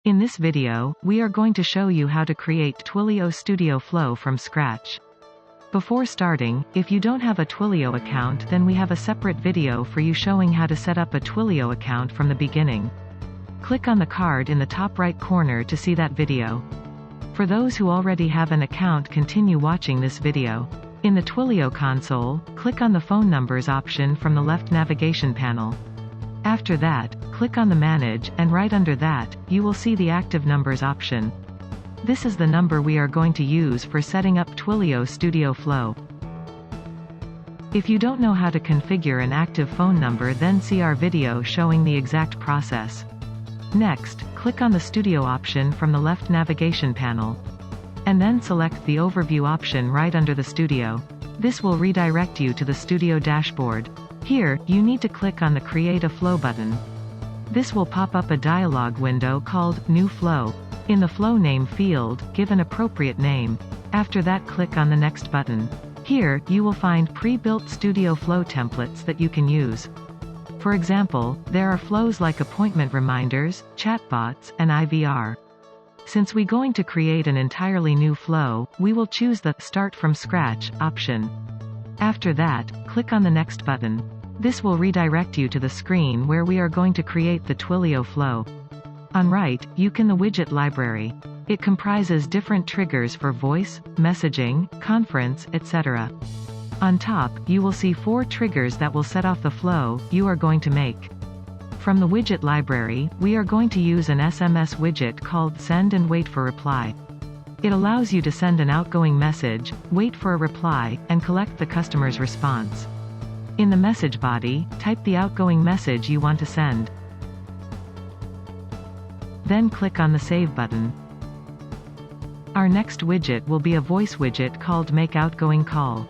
In this video, we are going to show you how to create Twilio Studio Flow from scratch. Before starting, if you don't have a Twilio account, then we have a separate video for you showing how to set up a Twilio account from the beginning. Click on the card in the top right corner to see that video. For those who already have an account, continue watching this video. In the Twilio console, click on the phone numbers option from the left navigation panel. After that, click on the Manage, and right under that, you will see the Active Numbers option. This is the number we are going to use for setting up Twilio Studio Flow. If you don't know how to configure an active phone number, then see our video showing the exact process. Next, click on the Studio option from the left navigation panel. And then select the Overview option right under the Studio. This will redirect you to the Studio dashboard. Here, you need to click on the Create a Flow button. This will pop up a dialog window called New Flow. In the Flow Name field, give an appropriate name. After that, click on the Next button. Here, you will find pre-built Studio Flow templates that you can use. For example, there are flows like appointment reminders, chatbots, and IVR. Since we're going to create an entirely new flow, we will choose the Start from Scratch option. After that, click on the Next button. This will redirect you to the screen where we are going to create the Twilio flow. On right, you can the widget library. It comprises different triggers for voice, messaging, conference, etc. On top, you will see 4 triggers that will set off the flow you are going to make. From the widget library, we are going to use an SMS widget called Send and Wait for Reply. It allows you to send an outgoing message, wait for a reply, and collect the customer's response. In the message body, type the outgoing message you want to send. Then click on the Save button. Our next widget will be a voice widget called Make Outgoing Call.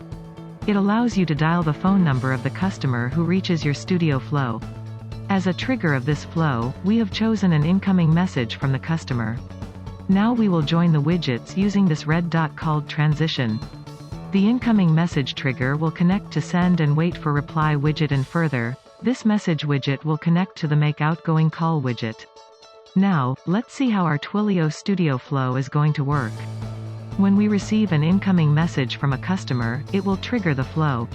It allows you to dial the phone number of the customer who reaches your Studio Flow. As a trigger of this flow, we have chosen an incoming message from the customer. Now we will join the widgets using this red dot called Transition. The incoming message trigger will connect to Send and Wait for Reply widget, and further, this message widget will connect to the Make Outgoing Call widget. Now, let's see how our Twilio Studio Flow is going to work. When we receive an incoming message from a customer, it will trigger the flow.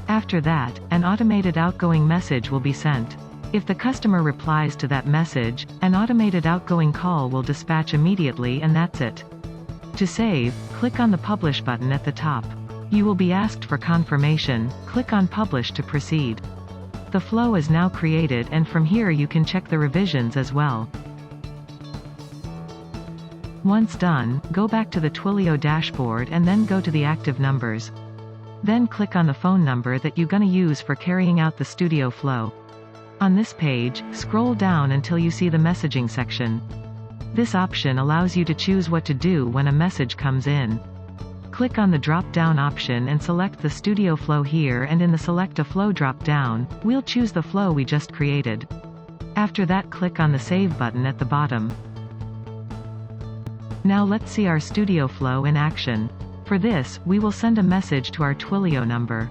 After that, an automated outgoing message will be sent. If the customer replies to that message, an automated outgoing call will dispatch immediately, and that's it. To save, click on the Publish button at the top. You will be asked for confirmation, click on Publish to proceed. The flow is now created, and from here you can check the revisions as well. Once done, go back to the Twilio dashboard and then go to the Active Numbers. Then click on the phone number that you're gonna use for carrying out the Studio Flow. On this page, scroll down until you see the Messaging section. This option allows you to choose what to do when a message comes in. Click on the drop-down option and select the Studio Flow here, and in the Select a Flow drop-down, we'll choose the flow we just created. After that, click on the Save button at the bottom. Now let's see our Studio Flow in action. For this, we will send a message to our Twilio number.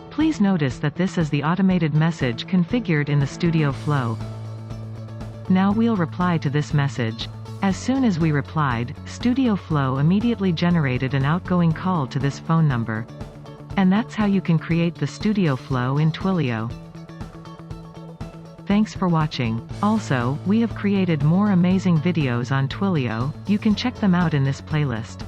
Please notice that this is the automated message configured in the Studio Flow. Now we'll reply to this message. As soon as we replied, Studio Flow immediately generated an outgoing call to this phone number. And that's how you can create the Studio Flow in Twilio. Thanks for watching. Also, we have created more amazing videos on Twilio. You can check them out in this playlist.